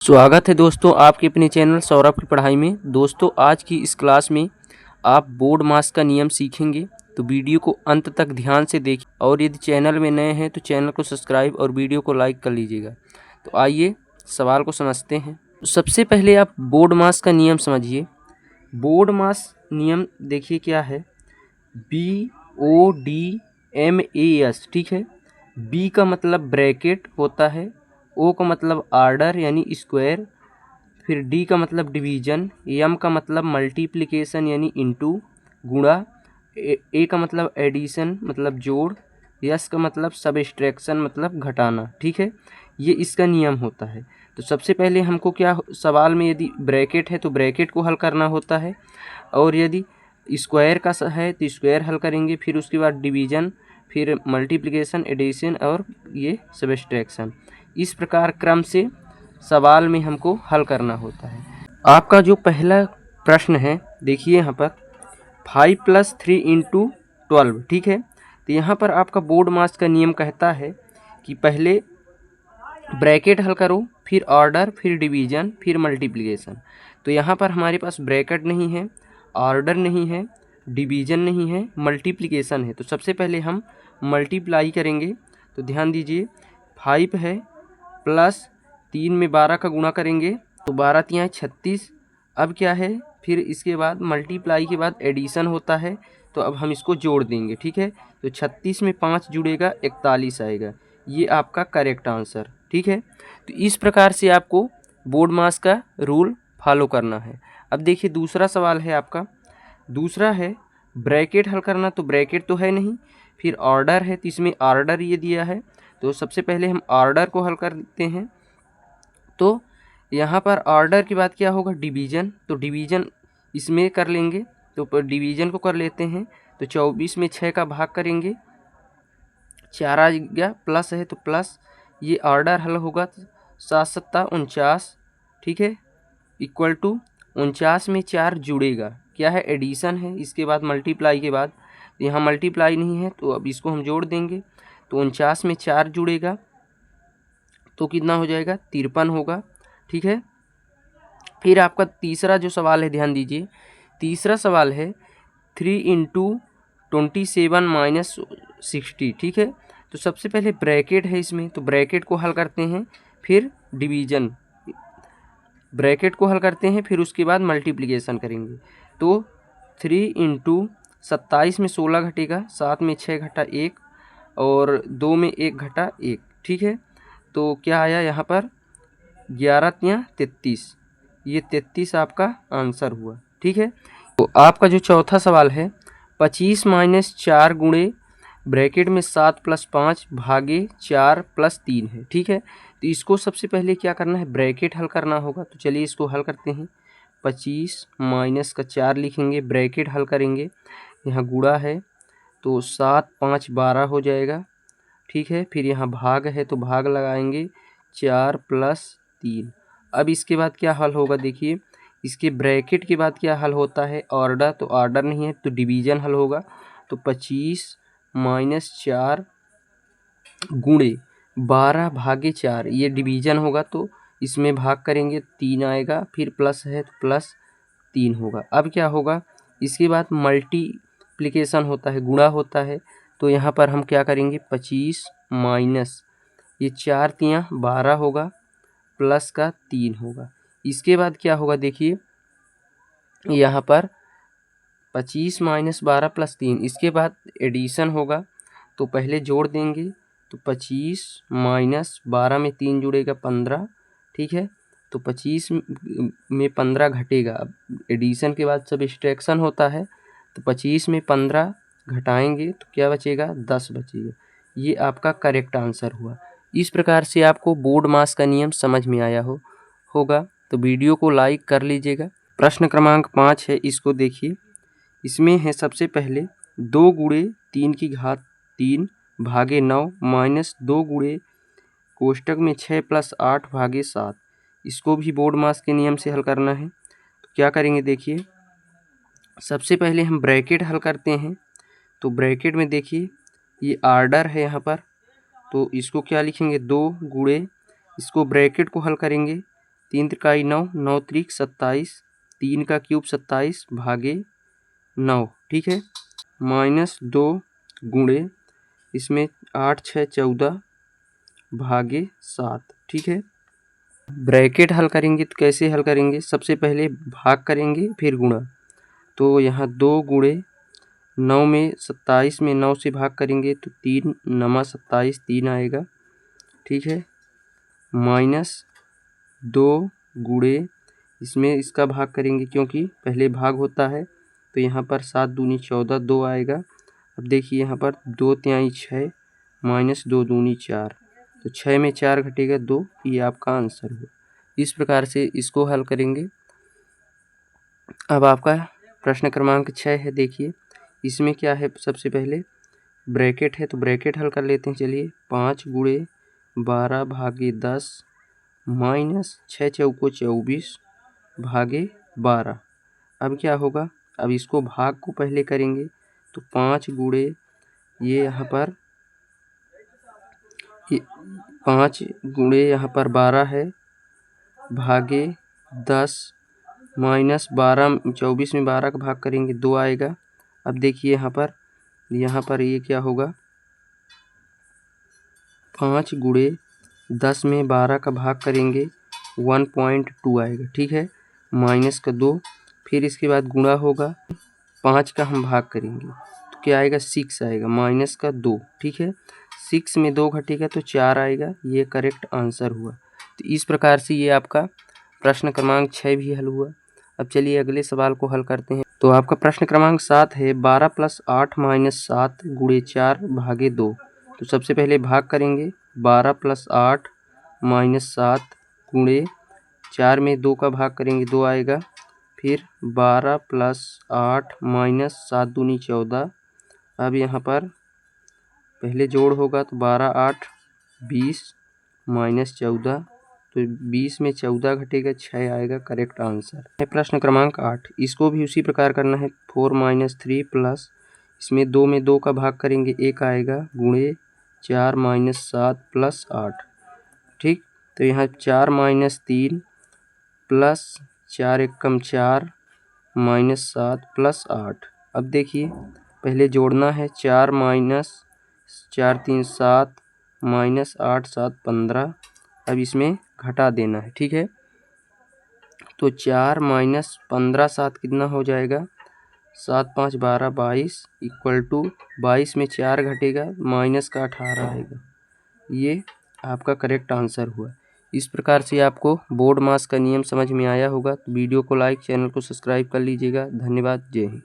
स्वागत है दोस्तों आपके अपने चैनल सौरभ की पढ़ाई में। दोस्तों आज की इस क्लास में आप बोर्ड मास का नियम सीखेंगे, तो वीडियो को अंत तक ध्यान से देखिए और यदि चैनल में नए हैं तो चैनल को सब्सक्राइब और वीडियो को लाइक कर लीजिएगा। तो आइए सवाल को समझते हैं। सबसे पहले आप बोर्ड मास का नियम समझिए। बोर्ड मास नियम देखिए क्या है, BODMAS, ठीक है। बी का मतलब ब्रैकेट होता है, ओ का मतलब आर्डर यानी स्क्वायर, फिर डी का मतलब डिवीजन, एम का मतलब मल्टीप्लिकेशन यानी इनटू गुणा, ए का मतलब एडिशन मतलब जोड़, यस का मतलब सबट्रैक्शन मतलब घटाना, ठीक है। ये इसका नियम होता है। तो सबसे पहले हमको क्या सवाल में यदि ब्रैकेट है तो ब्रैकेट को हल करना होता है, और यदि स्क्वायर का है तो स्क्वायर हल करेंगे, फिर उसके बाद डिवीजन, फिर मल्टीप्लिकेशन, एडिशन और ये सबट्रैक्शन। इस प्रकार क्रम से सवाल में हमको हल करना होता है। आपका जो पहला प्रश्न है देखिए यहाँ पर 5 + 3 × 12, ठीक है। तो यहाँ पर आपका बोर्ड मास का नियम कहता है कि पहले ब्रैकेट हल करो, फिर ऑर्डर, फिर डिवीजन, फिर मल्टीप्लिकेशन। तो यहाँ पर हमारे पास ब्रैकेट नहीं है, ऑर्डर नहीं है, डिवीजन नहीं है, मल्टीप्लिकेशन है। तो सबसे पहले हम मल्टीप्लाई करेंगे। तो ध्यान दीजिए 5 है प्लस 3 में 12 का गुणा करेंगे तो 12 तियाँ 36। अब क्या है, फिर इसके बाद मल्टीप्लाई के बाद एडिशन होता है, तो अब हम इसको जोड़ देंगे, ठीक है। तो 36 में 5 जुड़ेगा 41 आएगा। ये आपका करेक्ट आंसर, ठीक है। तो इस प्रकार से आपको बोर्ड मास का रूल फॉलो करना है। अब देखिए दूसरा सवाल है आपका। दूसरा है ब्रैकेट हल करना, तो ब्रैकेट तो है नहीं, फिर ऑर्डर है तो इसमें ऑर्डर ये दिया है। तो सबसे पहले हम ऑर्डर को हल करते हैं। तो यहाँ पर ऑर्डर के बाद क्या होगा, डिवीजन। तो डिवीजन इसमें कर लेंगे, तो डिवीजन को कर लेते हैं। तो 24 में 6 का भाग करेंगे, 4 आ गया, प्लस है तो प्लस, ये ऑर्डर हल होगा 7 × 7 = 49, ठीक है। इक्वल टू 49 में 4 जुड़ेगा, क्या है, एडिशन है। इसके बाद मल्टीप्लाई के बाद यहाँ मल्टीप्लाई नहीं है तो अब इसको हम जोड़ देंगे। तो 49 में 4 जुड़ेगा तो कितना हो जाएगा, 53 होगा, ठीक है। फिर आपका तीसरा जो सवाल है ध्यान दीजिए। तीसरा सवाल है 3 × 27 - 60, ठीक है। तो सबसे पहले ब्रैकेट है इसमें, तो ब्रैकेट को हल करते हैं, फिर डिवीजन, ब्रैकेट को हल करते हैं, फिर उसके बाद मल्टीप्लिकेशन करेंगे। तो 3 × 27 में 16 घटेगा, 7 में 6 घटा 1 और 2 में 1 घटा 1, ठीक है। तो क्या आया यहाँ पर, 11 तियाँ 33, ये 33 आपका आंसर हुआ, ठीक है। तो आपका जो चौथा सवाल है 25 - 4 गुणे ब्रैकेट में 7 + 5 भागे 4 + 3 है, ठीक है। तो इसको सबसे पहले क्या करना है, ब्रैकेट हल करना होगा। तो चलिए इसको हल करते हैं। 25 माइनस का 4 लिखेंगे, ब्रैकेट हल करेंगे, यहाँ गुणा है तो 7 × 5 = 12 हो जाएगा, ठीक है। फिर यहाँ भाग है तो भाग लगाएंगे 4 + 3। अब इसके बाद क्या हल होगा, देखिए इसके ब्रैकेट के बाद क्या हल होता है, ऑर्डर, तो ऑर्डर नहीं है तो डिवीजन हल होगा। तो 25 - 4 गुणे 12 भागे 4, ये डिवीजन होगा तो इसमें भाग करेंगे 3 आएगा, फिर प्लस है तो प्लस 3 होगा। अब क्या होगा, इसके बाद मल्टीप्लिकेशन होता है, गुणा होता है। तो यहाँ पर हम क्या करेंगे, 25 माइनस ये 4 तियाँ 12 होगा, प्लस का 3 होगा। इसके बाद क्या होगा, देखिए यहाँ पर 25 - 12 + 3, इसके बाद एडिशन होगा। तो पहले जोड़ देंगे, तो 25 - 12 में 3 जुड़ेगा 15, ठीक है। तो 25 में 15 घटेगा, अब एडिशन के बाद सबट्रैक्शन होता है। तो 25 में 15 घटाएंगे तो क्या बचेगा, 10 बचेगा। ये आपका करेक्ट आंसर हुआ। इस प्रकार से आपको बोर्ड मास का नियम समझ में आया होगा। तो वीडियो को लाइक कर लीजिएगा। प्रश्न क्रमांक 5 है, इसको देखिए। इसमें है सबसे पहले 2 × 3 भागे 9 माइनस 2 × कोष्टक में 6 + 8 भागे 7। इसको भी बोर्ड मास के नियम से हल करना है। तो क्या करेंगे, देखिए सबसे पहले हम ब्रैकेट हल करते हैं। तो ब्रैकेट में देखिए ये ऑर्डर है यहाँ पर, तो इसको क्या लिखेंगे, 2 × इसको ब्रैकेट को हल करेंगे 3 त्रिकाई 9, 9 त्रिक 27, 3 का क्यूब 27 भागे 9, ठीक है। -2 गुणे इसमें 8 6 14 भागे 7, ठीक है। ब्रैकेट हल करेंगे तो कैसे हल करेंगे, सबसे पहले भाग करेंगे फिर गुणा। तो यहाँ 2 गुणे 9 में 27 में 9 से भाग करेंगे तो 3 नमा 27 3 आएगा, ठीक है। -2 गुणे इसमें इसका भाग करेंगे क्योंकि पहले भाग होता है, तो यहाँ पर 7 दूनी 14 2 आएगा। अब देखिए यहाँ पर 2 तिहाई 6 -2 दूनी 4, तो 6 में 4 घटेगा 2, ये आपका आंसर हुआ। इस प्रकार से इसको हल करेंगे। अब आपका प्रश्न क्रमांक 6 है। देखिए इसमें क्या है, सबसे पहले ब्रैकेट है तो ब्रैकेट हल कर लेते हैं। चलिए 5 गुणे 12 भागे 10 -6 चौको 24 भागे 12। अब क्या होगा, अब इसको भाग को पहले करेंगे तो 5 गुणे ये यहाँ पर 5 गुणे यहाँ पर 12 है भागे 10 -12 24 में 12 का भाग करेंगे 2 आएगा। अब देखिए यहाँ पर ये क्या होगा, 5 गुणे 10 में 12 का भाग करेंगे 1.2 आएगा, ठीक है। -2, फिर इसके बाद गुणा होगा, 5 का हम भाग करेंगे तो क्या आएगा 6 आएगा, -2, ठीक है। 6 में 2 घटेगा तो 4 आएगा, ये करेक्ट आंसर हुआ। तो इस प्रकार से ये आपका प्रश्न क्रमांक 6 भी हल हुआ। अब चलिए अगले सवाल को हल करते हैं। तो आपका प्रश्न क्रमांक 7 है 12 + 8 - 7 गुणे 4 भागे 2। तो सबसे पहले भाग करेंगे 12 + 8 - 7 गुणे 4 में 2 का भाग करेंगे 2 आएगा। फिर 12 + 8 - 7 दूनी 14। अब यहाँ पर पहले जोड़ होगा तो 12 8 20 -14, तो 20 में 14 घटेगा 6 आएगा, करेक्ट आंसर। प्रश्न क्रमांक 8, इसको भी उसी प्रकार करना है। 4 - 3 प्लस इसमें 2 में 2 का भाग करेंगे 1 आएगा गुणे 4 - 7 + 8, ठीक। तो यहाँ 4 - 3 प्लस 4 एकम 4 -7 + 8। अब देखिए पहले जोड़ना है 4 - 4 3 7 -8 7 15। अब इसमें घटा देना है, ठीक है। तो 4 - 15 7 कितना हो जाएगा, 7 5 12 22 इक्वल टू 22 में 4 घटेगा माइनस का 18 आएगा। ये आपका करेक्ट आंसर हुआ। इस प्रकार से आपको बोर्ड मास का नियम समझ में आया होगा। तो वीडियो को लाइक, चैनल को सब्सक्राइब कर लीजिएगा। धन्यवाद। जय हिंद।